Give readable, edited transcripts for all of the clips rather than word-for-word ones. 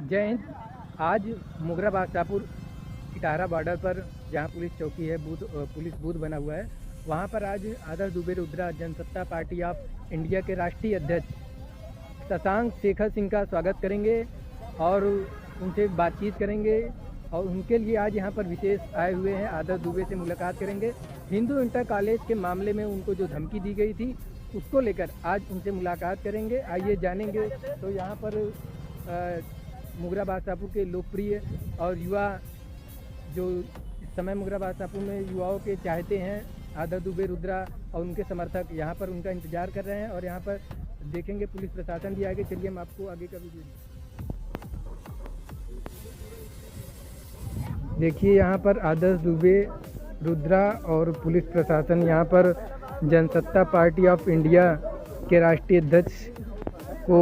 जय हिंद। आज मोगरा बादशाहपुर इटारा बॉर्डर पर जहां पुलिस चौकी है, पुलिस बूथ बना हुआ है, वहां पर आज Adarsh Dubey Rudra Jansatta party of India के राष्ट्रीय अध्यक्ष शशांक शेखर सिंह का स्वागत करेंगे और उनसे बातचीत करेंगे। और उनके लिए आज यहां पर विशेष आए हुए हैं, आदर्श दुबे से मुलाकात करेंगे। हिंदू इंटर कॉलेज के मामले में उनको जो धमकी दी गई थी उसको लेकर आज उनसे मुलाकात करेंगे। आइए जानेंगे। तो यहाँ पर मोगरा बादशाहपुर के लोकप्रिय और युवा जो इस समय मोगरा बादशाहपुर में युवाओं के चाहते हैं, आदर्श दुबे रुद्रा और उनके समर्थक यहाँ पर उनका इंतजार कर रहे हैं और यहाँ पर देखेंगे पुलिस प्रशासन भी आगे। चलिए हम आपको आगे का वीडियो देखिए। यहाँ पर आदर्श दुबे रुद्रा और पुलिस प्रशासन यहाँ पर जनसत्ता पार्टी ऑफ इंडिया के राष्ट्रीय अध्यक्ष को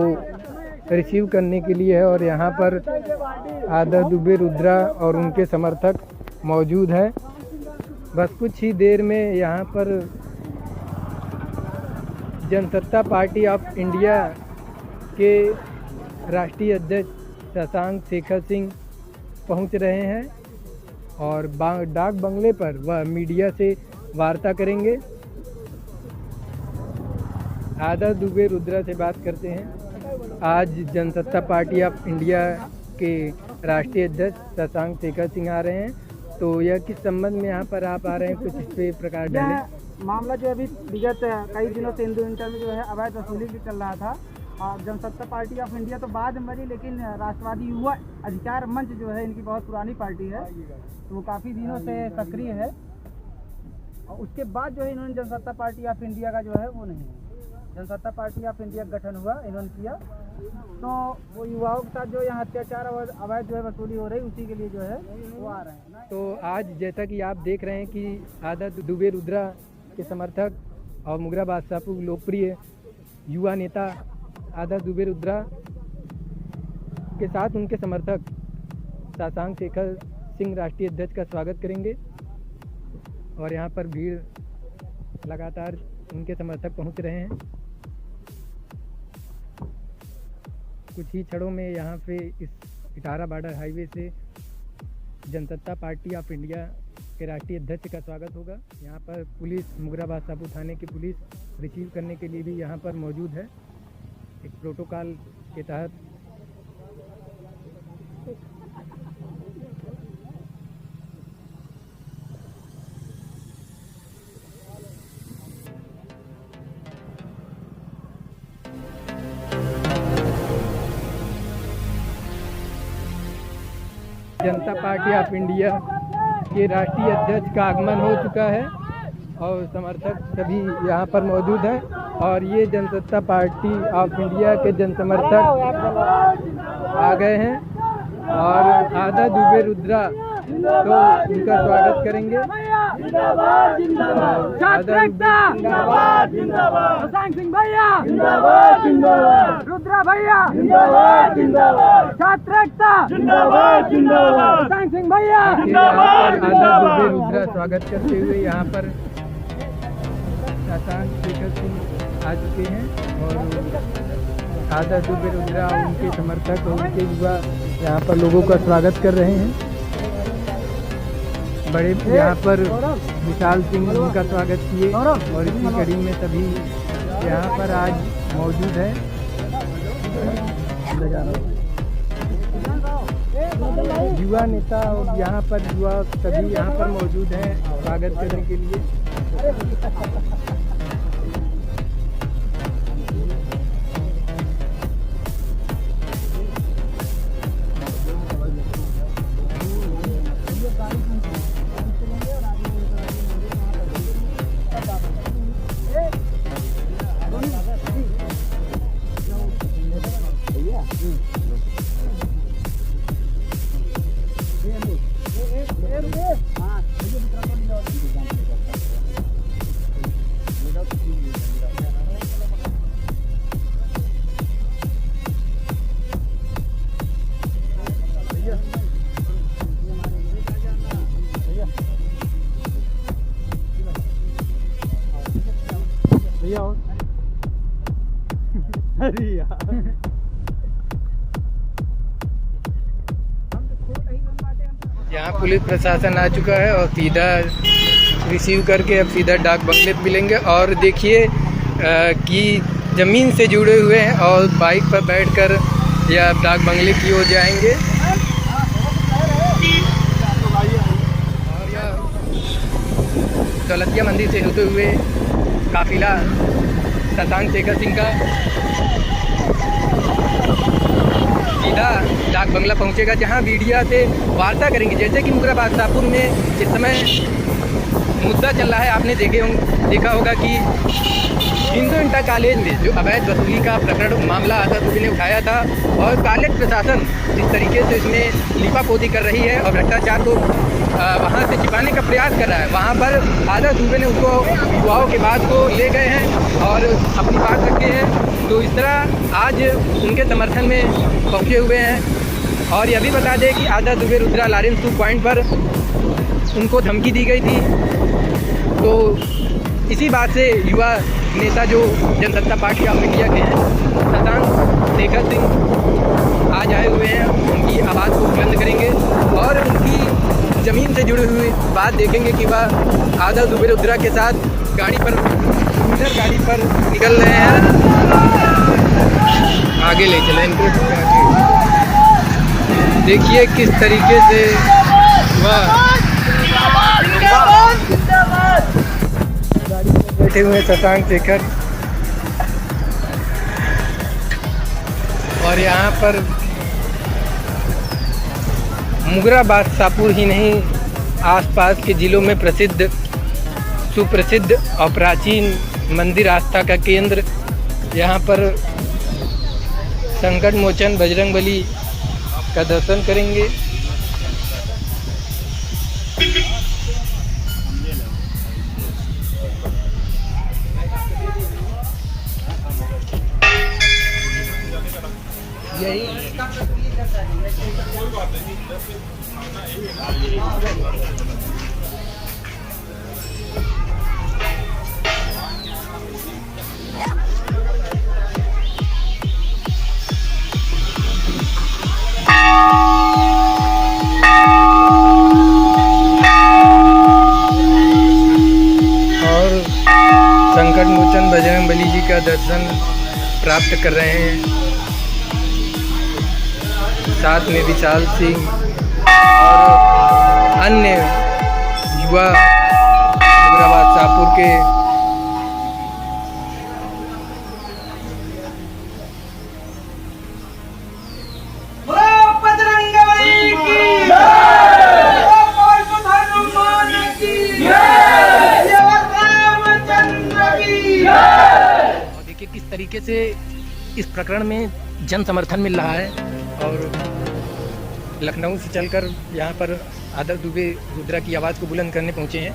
रिसीव करने के लिए है और यहाँ पर आदर्श दुबे रुद्रा और उनके समर्थक मौजूद हैं। बस कुछ ही देर में यहाँ पर जनसत्ता पार्टी ऑफ इंडिया के राष्ट्रीय अध्यक्ष शशांक शेखर सिंह पहुँच रहे हैं और डाक बंगले पर वह मीडिया से वार्ता करेंगे। आदर्श दुबे रुद्रा से बात करते हैं। आज जनसत्ता पार्टी ऑफ इंडिया के राष्ट्रीय अध्यक्ष शशांक शेखर सिंह आ रहे हैं, तो यह किस संबंध में यहाँ पर आप आ रहे हैं, कुछ इस पे प्रकार डालें। मामला जो अभी विगत कई दिनों से हिंदू इंटर में जो है अवैध वसूली भी चल रहा था। और जनसत्ता पार्टी ऑफ इंडिया तो बाद में बनी, लेकिन राष्ट्रवादी युवा अधिकार मंच जो है इनकी बहुत पुरानी पार्टी है, तो वो काफ़ी दिनों से सक्रिय है। और उसके बाद जो है इन्होंने जनसत्ता पार्टी ऑफ इंडिया का जो है वो नहीं है, जनसत्ता पार्टी ऑफ इंडिया का गठन हुआ इन्होंने किया, तो वो युवाओं के साथ जो यहाँ अत्याचार और अवैध जो है वसूली हो रही, उसी के लिए जो है वो आ रहे हैं। तो आज जैसा कि आप देख रहे हैं कि आदर्श दुबे रुद्रा के समर्थक और मोगरा बादशाहपुर लोकप्रिय युवा नेता आदर्श दुबे रुद्रा के साथ उनके समर्थक शशांक शेखर सिंह राष्ट्रीय अध्यक्ष का स्वागत करेंगे और यहाँ पर भीड़ लगातार उनके समर्थक पहुँच रहे हैं। कुछ ही क्षणों में यहाँ पे इस इटारा बॉर्डर हाईवे से जनसत्ता पार्टी ऑफ इंडिया के राष्ट्रीय अध्यक्ष का स्वागत होगा। यहाँ पर पुलिस, मोगरा बादशाहपुर थाने की पुलिस रिसीव करने के लिए भी यहाँ पर मौजूद है। एक प्रोटोकॉल के तहत जनता पार्टी ऑफ इंडिया के राष्ट्रीय अध्यक्ष का आगमन हो चुका है और समर्थक सभी यहाँ पर मौजूद हैं। और ये जनसत्ता पार्टी ऑफ इंडिया के जनसमर्थक आ गए हैं और आदर्श दुबे रुद्रा तो उनका स्वागत करेंगे। शशांक सिंह भैया, रुद्रा भैया, छात्र एकता, शशांक सिंह भैया। आदर्श दुबे रुद्रा स्वागत करते हुए यहाँ पर शशांक शेखर सिंह आ चुके हैं और आदर्श दुबे रुद्रा उनके समर्थक और उनके युवा यहाँ पर लोगों का स्वागत कर रहे हैं। बड़े यहाँ पर विशाल सिंह उनका स्वागत किए और इसी कड़ी में सभी यहाँ पर आज मौजूद हैं। युवा नेता और यहाँ पर युवा सभी यहाँ पर मौजूद हैं स्वागत करने के लिए। अरे यार यहाँ पुलिस प्रशासन आ चुका है और सीधा रिसीव करके अब सीधा डाक बंगले पे मिलेंगे। और देखिए कि ज़मीन से जुड़े हुए हैं और बाइक पर बैठकर या डाक बंगले की ओर जाएंगे। और यह दौलतिया मंदिर से होते हुए काफिला शशांक शेखर सिंह का सीधा डाक बंगला पहुंचेगा, जहां मीडिया से वार्ता करेंगे। जैसे कि मुगराबाद शाहपुर में इस समय मुद्दा चल रहा है, आपने देखा होगा कि हिंदू इंटर कॉलेज में जो अवैध वसूली का प्रकरण मामला आदर दुबे ने उठाया था और कॉलेज प्रशासन जिस तरीके से इसमें लिपापोती कर रही है और भ्रष्टाचार को वहाँ से छिपाने का प्रयास कर रहा है, वहाँ पर आदर दुबे ने उसको युवाओं के बात को ले गए हैं और अपनी बात रखे हैं। तो इस तरह आज उनके समर्थन में पहुँचे हुए हैं। और यह भी बता दें कि आदर दुबे रुद्रा लॉरेंस 2 पॉइंट पर उनको धमकी दी गई थी। तो इसी बात से युवा नेता जो जनसत्ता पार्टी ऑफ इंडिया के हैं शशांक शेखर सिंह आज आए हुए हैं, उनकी आवाज़ को बुलंद करेंगे और उनकी ज़मीन से जुड़ी हुई बात देखेंगे कि वह आदर दुबे रुद्रा के साथ गाड़ी पर निकल रहे हैं। आगे ले चलें इनको, देखिए किस तरीके से वह गाड़ी में बैठे हुए शशांक शेखर। और यहाँ पर मुगराबाद शाहपुर ही नहीं, आसपास के ज़िलों में प्रसिद्ध सुप्रसिद्ध और प्राचीन मंदिर आस्था का केंद्र, यहाँ पर संकट मोचन बजरंगबली का दर्शन करेंगे। संकट मोचन बजरंगबली जी का दर्शन प्राप्त कर रहे हैं। साथ में विशाल सिंह और अन्य युवा मुगराबाद शाहपुर के किस तरीके से इस प्रकरण में जन समर्थन मिल रहा है। और लखनऊ से चलकर यहाँ पर आदर दुबे रुद्रा की आवाज़ को बुलंद करने पहुँचे हैं।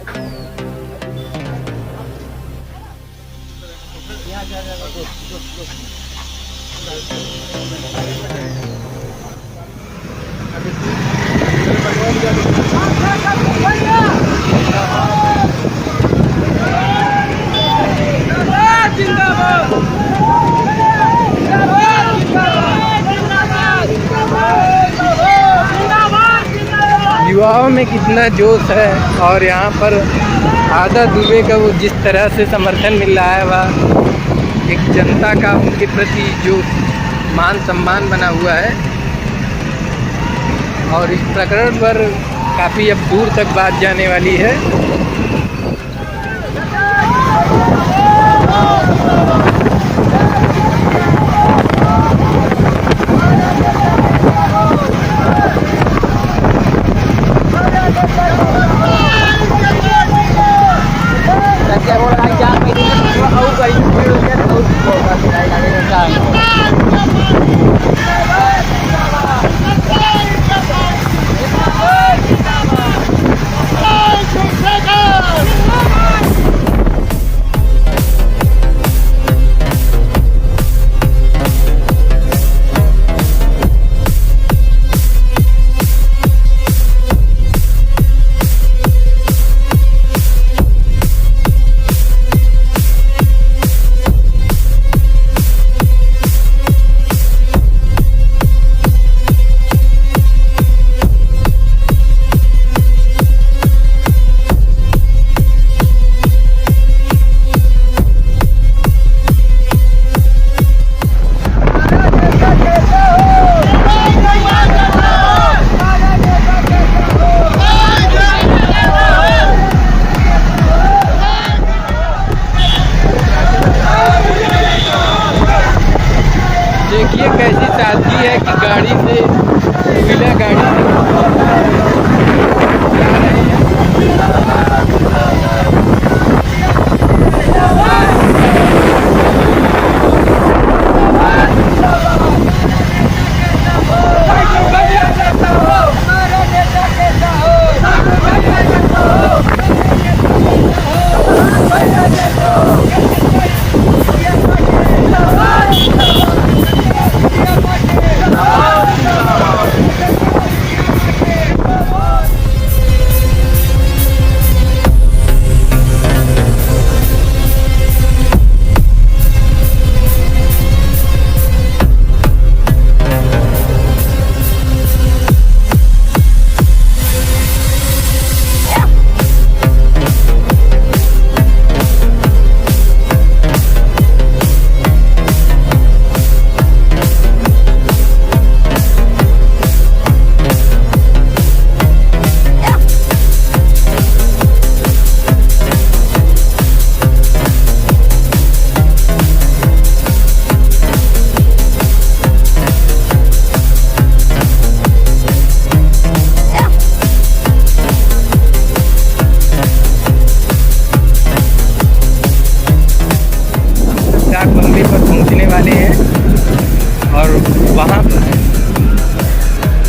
युवाओं में कितना जोश है और यहाँ पर आदर दुबे का वो जिस तरह से समर्थन मिल रहा है, वह एक जनता का उनके प्रति जो मान सम्मान बना हुआ है। और इस प्रकरण पर काफ़ी अब दूर तक बात जाने वाली है।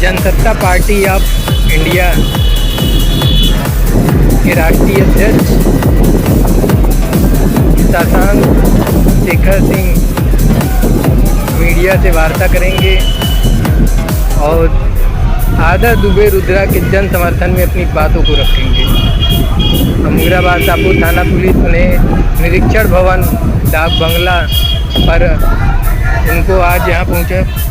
जनसत्ता पार्टी ऑफ इंडिया के राष्ट्रीय अध्यक्ष शशांक शेखर सिंह मीडिया से वार्ता करेंगे और आदर्श दुबे रुद्रा के जन समर्थन में अपनी बातों को रखेंगे। मुगराबाद शाहपुर थाना पुलिस ने निरीक्षण भवन डाक बंगला पर उनको आज यहाँ पहुँचे।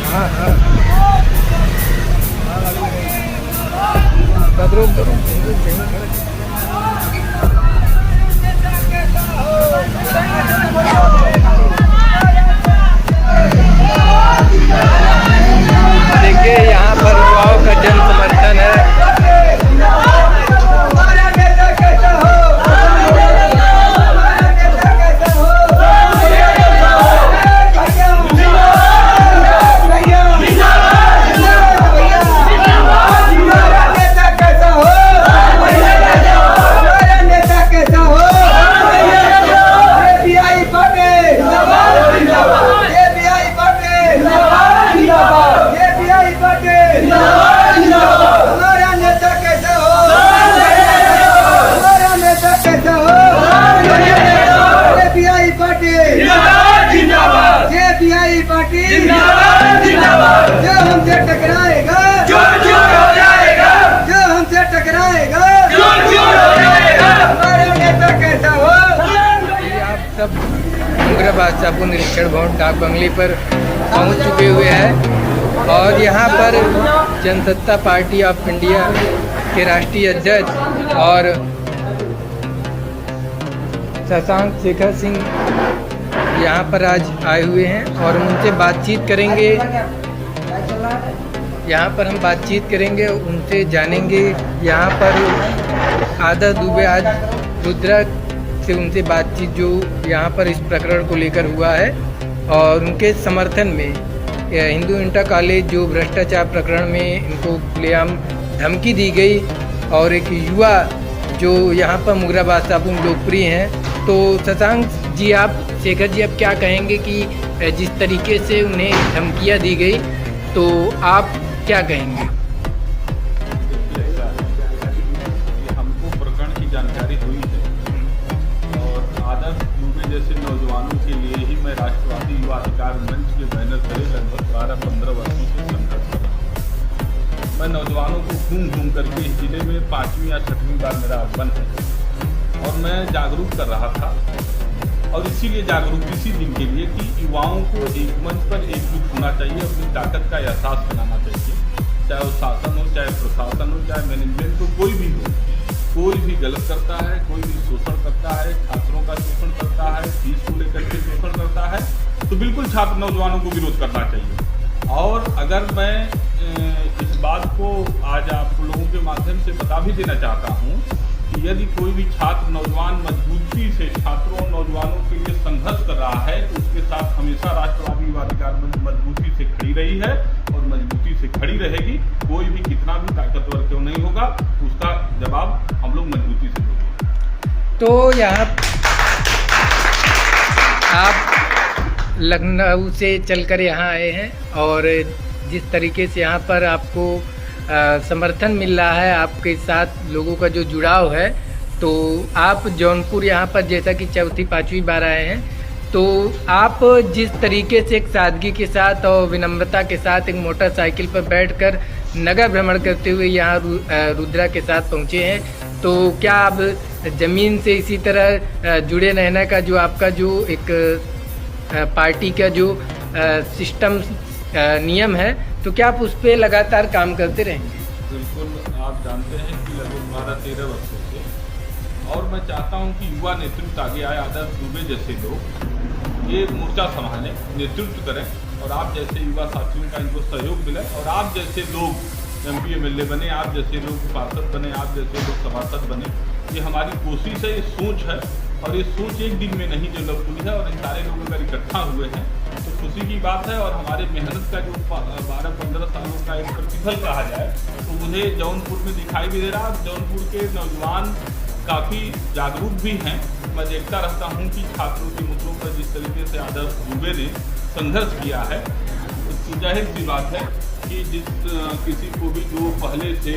हाँ हाँ देखिए यहाँ पर युवाओं का जन समर्थन है। मुगराबाद शाहपुर निरीक्षण भवन डाक बंगले पर पहुंच चुके हुए हैं और यहाँ पर जनसत्ता पार्टी ऑफ इंडिया के राष्ट्रीय अध्यक्ष और शशांक शेखर सिंह यहाँ पर आज आए हुए हैं और उनसे बातचीत करेंगे। यहाँ पर हम बातचीत करेंगे, उनसे जानेंगे। यहाँ पर आदर्श दुबे आज रुद्रा से उनसे बातचीत जो यहाँ पर इस प्रकरण को लेकर हुआ है और उनके समर्थन में हिंदू इंटर कॉलेज जो भ्रष्टाचार प्रकरण में इनको खुलेआम धमकी दी गई और एक युवा जो यहाँ पर मुगराबाद शाहपुर लोकप्रिय हैं। तो शशांक जी, आप शेखर जी अब क्या कहेंगे कि जिस तरीके से उन्हें धमकियाँ दी गई, तो आप क्या कहेंगे? हमको प्रकरण की जानकारी हुई है और आदर्श दुबे जैसे नौजवानों के लिए ही मैं राष्ट्रवादी युवा अधिकार मंच के बैनर तले लगभग 12-15 वर्षों से संघर्ष कर रहा हूँ। मैं नौजवानों को घूम करके इस जिले में 5वीं या 6वीं बार मेरा आगमन है और मैं जागरूक कर रहा था और इसीलिए जागरूक इसी दिन के लिए कि युवाओं को एक मंच पर एकजुट होना चाहिए, अपनी ताकत का एहसास बनाना चाहिए। चाहे वो शासन हो, चाहे प्रशासन हो, चाहे मैनेजमेंट हो, कोई भी हो, कोई भी गलत करता है, कोई भी शोषण करता है, छात्रों का शोषण करता है, फीस को लेकर के शोषण करता है, तो बिल्कुल छात्र नौजवानों को विरोध करना चाहिए। और अगर मैं इस बात को आज आप लोगों के माध्यम से बता भी देना चाहता हूँ कि यदि कोई भी छात्र नौजवान मजबूती से छात्रों और नौजवानों के लिए संघर्ष कर रहा है तो उसके साथ हमेशा राष्ट्रवादी युवा अधिकार मंच मजबूती से खड़ी रही है और मजबूती से खड़ी रहेगी। कोई भी कितना भी ताकतवर क्यों नहीं होगा, उसका जवाब हम लोग मजबूती से देंगे। तो यहाँ आप लखनऊ से चलकर यहाँ आए हैं और जिस तरीके से यहाँ पर आपको समर्थन मिल रहा है, आपके साथ लोगों का जो जुड़ाव है, तो आप जौनपुर यहाँ पर जैसा कि 4वीं-5वीं बार आए हैं, तो आप जिस तरीके से एक सादगी के साथ और विनम्रता के साथ एक मोटरसाइकिल पर बैठकर नगर भ्रमण करते हुए यहाँ रुद्रा के साथ पहुँचे हैं, तो क्या आप ज़मीन से इसी तरह जुड़े रहने का जो आपका जो एक पार्टी का जो सिस्टम नियम है, तो क्या आप उस पर लगातार काम करते रहेंगे? बिल्कुल, आप जानते हैं कि लगभग 12-13 वर्षों से, और मैं चाहता हूं कि युवा नेतृत्व आगे आए, आदर्श दुबे जैसे लोग ये मोर्चा संभालें, नेतृत्व करें और आप जैसे युवा साथियों का इनको सहयोग मिले और आप जैसे लोग MP MLA बने, आप जैसे लोग पार्षद बने, आप जैसे लोग सभासद बने। ये हमारी कोशिश है, ये सोच है और ये सोच एक दिन में नहीं डेवलप हुई है और इन सारे लोग अगर इकट्ठा हुए हैं तो खुशी की बात है। और हमारे मेहनत का जो 12-15 सालों का एक प्रतिफल कहा जाए तो मुझे जौनपुर में दिखाई भी दे रहा है। जौनपुर के नौजवान काफ़ी जागरूक भी हैं। मैं देखता रहता हूं कि छात्रों के मुद्दों पर जिस तरीके से आदर्श दुबे ने संघर्ष किया है, जाहिर सी बात है कि किसी को भी जो पहले से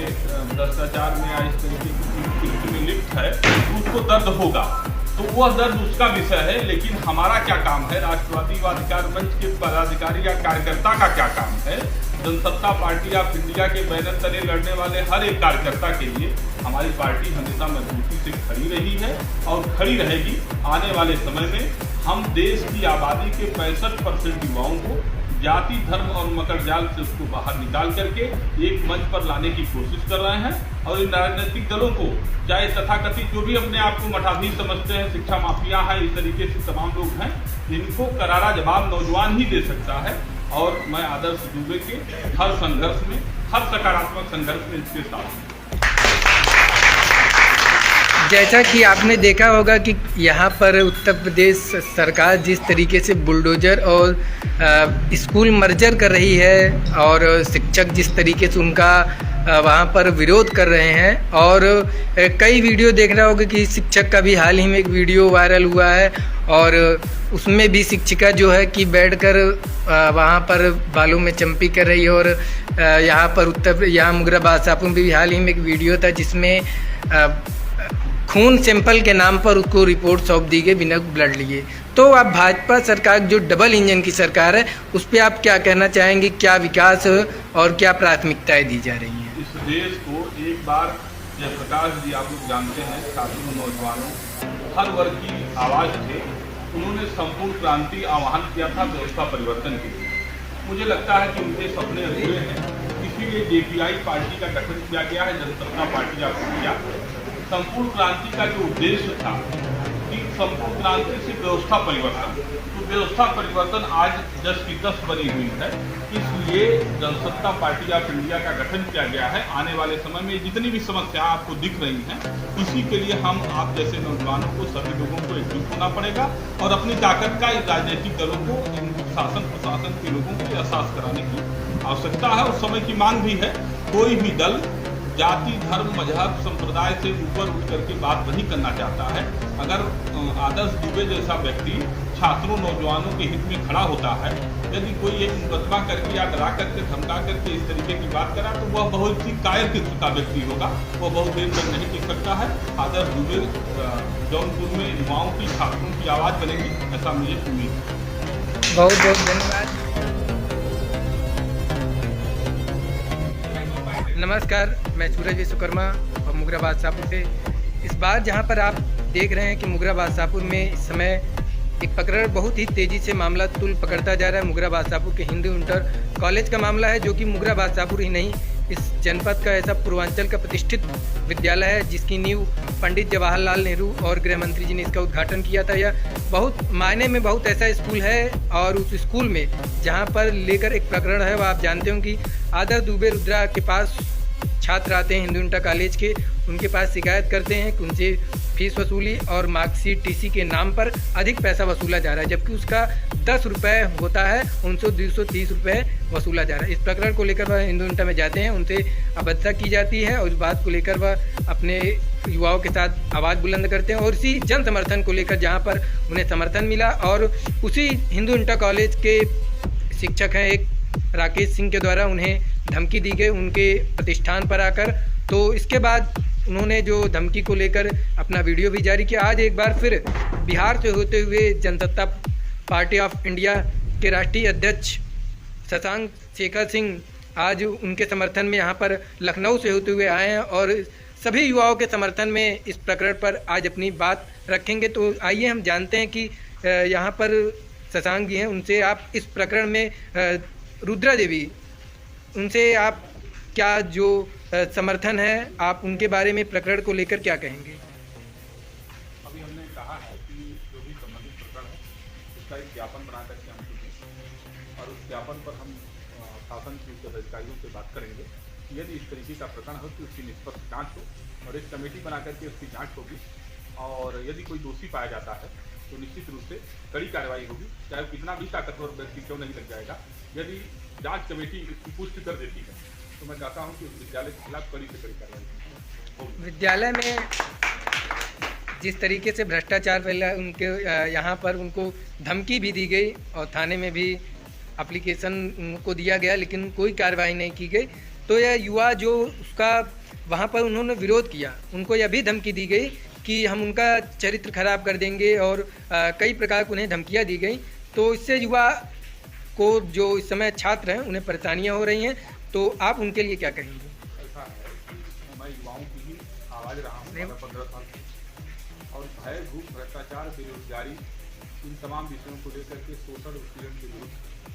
भ्रष्टाचार में या इस तरीके की कृत्य में लिप्त है तो उसको दर्द होगा, तो वह दर्द उसका विषय है। लेकिन हमारा क्या काम है, राष्ट्रवादी युवा अधिकार मंच के पदाधिकारी या कार्यकर्ता का क्या काम है, जनसत्ता पार्टी ऑफ इंडिया के बैनर तले लड़ने वाले हर एक कार्यकर्ता के लिए हमारी पार्टी हमेशा मजबूती से खड़ी रही है और खड़ी रहेगी। आने वाले समय में हम देश की आबादी के 65% युवाओं को जाति, धर्म और मकर जाल से उसको बाहर निकाल करके एक मंच पर लाने की कोशिश कर रहे हैं। और इन राजनीतिक दलों को, चाहे तथाकथित जो भी अपने आप को मठाधीश समझते हैं, शिक्षा माफिया है, इस तरीके से तमाम लोग हैं, इनको करारा जवाब नौजवान ही दे सकता है। और मैं आदर्श दुबे के हर संघर्ष में, हर सकारात्मक संघर्ष में इसके साथ हूँ। जैसा कि आपने देखा होगा कि यहाँ पर उत्तर प्रदेश सरकार जिस तरीके से बुलडोजर और स्कूल मर्जर कर रही है और शिक्षक जिस तरीके से उनका वहाँ पर विरोध कर रहे हैं, और कई वीडियो देख रहा होगा कि शिक्षक का भी हाल ही में एक वीडियो वायरल हुआ है और उसमें भी शिक्षिका जो है कि बैठकर वहाँ पर बालों में चंपी कर रही है। और यहाँ पर यहाँ मुगरा बादशाहपुर में भी हाल ही में एक वीडियो था जिसमें खून सैंपल के नाम पर उसको रिपोर्ट सौंप दी गई बिना ब्लड लिए। तो आप भाजपा सरकार जो डबल इंजन की सरकार है उस पर आप क्या कहना चाहेंगे, क्या विकास और क्या प्राथमिकताएं दी जा रही हैं? इस देश को एक बार जयप्रकाश जी, आप लोग जानते हैं, छात्रों, नौजवानों, हर वर्ग की आवाज़ थे, उन्होंने संपूर्ण क्रांति आह्वान किया था व्यवस्था परिवर्तन के लिए। मुझे लगता है कि उनके सपने अधूरे हैं, इसीलिए जेपीआई पार्टी का गठन किया गया है, जनसत्ता पार्टी ऑफ इंडिया। संपूर्ण क्रांति का जो उद्देश्य था कि संपूर्ण क्रांति से व्यवस्था परिवर्तन, तो व्यवस्था परिवर्तन आज 10 की 10 बनी हुई है, इसलिए जनसत्ता पार्टी ऑफ इंडिया का गठन किया गया है। आने वाले समय में जितनी भी समस्या आपको दिख रही हैं, इसी के लिए हम आप जैसे नौजवानों को, सभी लोगों को एकजुट होना पड़ेगा और अपनी ताकत का इन राजनीतिक दलों को, इन शासन प्रशासन के लोगों को एहसास कराने की आवश्यकता है और समय की मांग भी है। कोई भी दल जाति, धर्म, मजहब, संप्रदाय से ऊपर उठ करके बात नहीं करना चाहता है। अगर आदर्श दुबे जैसा व्यक्ति छात्रों, नौजवानों के हित में खड़ा होता है, यदि कोई एक मुकदमा करके या डरा करके, धमका करके इस तरीके की बात करा, तो वह बहुत ही कायर किस्म का व्यक्ति होगा, वह बहुत देर तक नहीं टिक सकता है। आदर्श दुबे जौनपुर में युवाओं की, छात्रों की आवाज़ बनेगी, ऐसा मुझे उम्मीद है। बहुत बहुत धन्यवाद। नमस्कार, मैं सूरज विश्वकर्मा और मुगरा बादशाहपुर से। इस बार जहां पर आप देख रहे हैं कि मुगरा बादशाहपुर में इस समय एक प्रकरण बहुत ही तेज़ी से मामला तुल पकड़ता जा रहा है। मुगरा बादशाहपुर के हिंदू इंटर कॉलेज का मामला है, जो कि मुगरा बादशाहपुर ही नहीं, इस जनपद का ऐसा पूर्वांचल का प्रतिष्ठित विद्यालय है जिसकी नींव पंडित जवाहरलाल नेहरू और गृह मंत्री जी ने इसका उद्घाटन किया था। यह बहुत मायने में बहुत ऐसा स्कूल है, और उस स्कूल में जहां पर लेकर एक प्रकरण है, वह आप जानते हो कि आदर्श दुबे रुद्रा के पास छात्र आते हैं हिंदू इंटर कॉलेज के, उनके पास शिकायत करते हैं कि उनसे फीस वसूली और मार्कशीट, टीसी के नाम पर अधिक पैसा वसूला जा रहा है, जबकि उसका 10 रुपये होता है, उनसे 230 रुपये वसूला जा रहा है। इस प्रकरण को लेकर वह हिंदू इंटर में जाते हैं, उनसे अभद्रता की जाती है और इस बात को लेकर वह अपने युवाओं के साथ आवाज़ बुलंद करते हैं। और इसी जन समर्थन को लेकर जहाँ पर उन्हें समर्थन मिला, और उसी हिंदू इंटर कॉलेज के शिक्षक हैं एक राकेश सिंह के द्वारा उन्हें धमकी दी गई उनके प्रतिष्ठान पर आकर। तो इसके बाद उन्होंने जो धमकी को लेकर अपना वीडियो भी जारी किया। आज एक बार फिर बिहार से होते हुए जनसत्ता पार्टी ऑफ इंडिया के राष्ट्रीय अध्यक्ष शशांक शेखर सिंह आज उनके समर्थन में यहाँ पर लखनऊ से होते हुए आए हैं और सभी युवाओं के समर्थन में इस प्रकरण पर आज अपनी बात रखेंगे। तो आइए हम जानते हैं कि यहाँ पर शशांक जी हैं, उनसे आप इस प्रकरण में रुद्रा देवी, उनसे आप क्या जो समर्थन है, आप उनके बारे में प्रकरण को लेकर क्या कहेंगे? अभी हमने कहा है कि जो भी संबंधित प्रकरण है उसका एक ज्ञापन बना करके हम देंगे और उस ज्ञापन पर हम शासन के उच्च अधिकारियों से बात करेंगे। यदि इस तरीके का प्रकरण हो तो उसकी निष्पक्ष जाँच हो और एक कमेटी बना करके उसकी जाँच होगी, और यदि कोई दोषी पाया जाता है तो निश्चित रूप से कड़ी कार्रवाई होगी, चाहे कितना भी ताकतवर व्यक्ति क्यों नहीं लग जाएगा। यदि जांच कमेटी इसकी पुष्टि कर देती है तो मैं चाहता हूं कि उस विद्यालय के खिलाफ कड़ी से कड़ी कार्रवाई होगी। जिस तरीके से भ्रष्टाचार फैला उनके यहाँ पर उनको धमकी भी दी गई और थाने में भी एप्लीकेशन उनको दिया गया, लेकिन कोई कार्रवाई नहीं की गई। तो यह युवा जो उसका वहाँ पर उन्होंने विरोध किया, उनको यह भी धमकी दी गई कि हम उनका चरित्र खराब कर देंगे और कई प्रकार की उन्हें धमकियाँ दी गई। तो इससे युवा को जो इस समय छात्र हैं उन्हें परेशानियाँ हो रही हैं, तो आप उनके लिए क्या कहेंगे? ऐसा है कि मैं युवाओं की ही आवाज़ रहा हूँ 15 साल से, और भय, भूख, भ्रष्टाचार, बेरोजगारी, इन तमाम विषयों को लेकर के शोषण उत्पीड़न के विरुद्ध,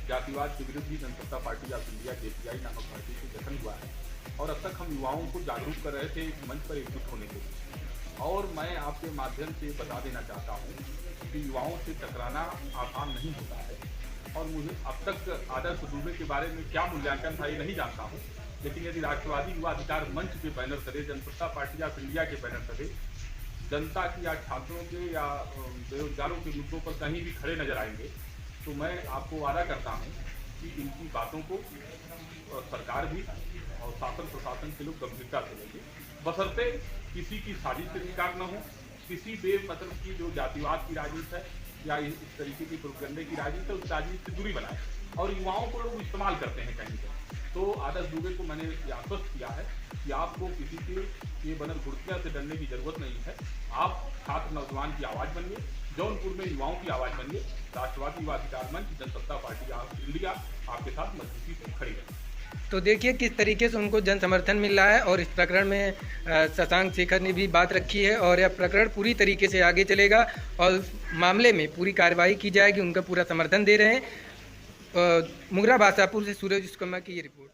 जातिवाद के विरुद्ध ही Jansatta party of India JPI नामक पार्टी से गठन हुआ है। और अब तक हम युवाओं को जागरूक कर रहे थे एक मंच पर एकजुट होने के लिए। और मैं आपके माध्यम से बता देना चाहता हूँ कि युवाओं से टकराना आसान नहीं होता है। और मुझे अब तक आदर्श दुबे के बारे में क्या मूल्यांकन था ये नहीं जानता हूँ, लेकिन यदि राष्ट्रवादी युवा अधिकार मंच के बैनर तले, जनसत्ता पार्टी ऑफ इंडिया के बैनर तले जनता की या छात्रों के या बेरोजगारों के मुद्दों पर कहीं भी खड़े नजर आएंगे, तो मैं आपको वादा करता हूँ कि इनकी बातों को सरकार भी और शासन प्रशासन के लोग गंभीरता से लेंगे, बशर्ते किसी की साजिश से शिकार न हो, किसी बेमतलब की जो जातिवाद की राजनीति है या इस तरीके की प्रोपेगेंडे की राजनीति है, उस राजनीति से दूरी बनाए। और युवाओं को लोग इस्तेमाल करते हैं कहीं पर। तो आदर्श दुबे को मैंने ये आश्वस्त किया है कि आपको किसी के ये बनल घुड़कियाँ से डरने की जरूरत नहीं है। आप छात्र नौजवान की आवाज़ बनिए, जौनपुर में युवाओं की आवाज़ बनिए। राष्ट्रवादी युवा अधिकार मंच, जनसत्ता पार्टी ऑफ इंडिया आपके साथ मजबूती से खड़ी है। तो देखिए किस तरीके से उनको जन समर्थन मिल रहा है, और इस प्रकरण में शशांक शेखर ने भी बात रखी है, और यह प्रकरण पूरी तरीके से आगे चलेगा और मामले में पूरी कार्रवाई की जाएगी। उनका पूरा समर्थन दे रहे हैं। मुगरा बासापुर से सूरज कुमार की ये रिपोर्ट।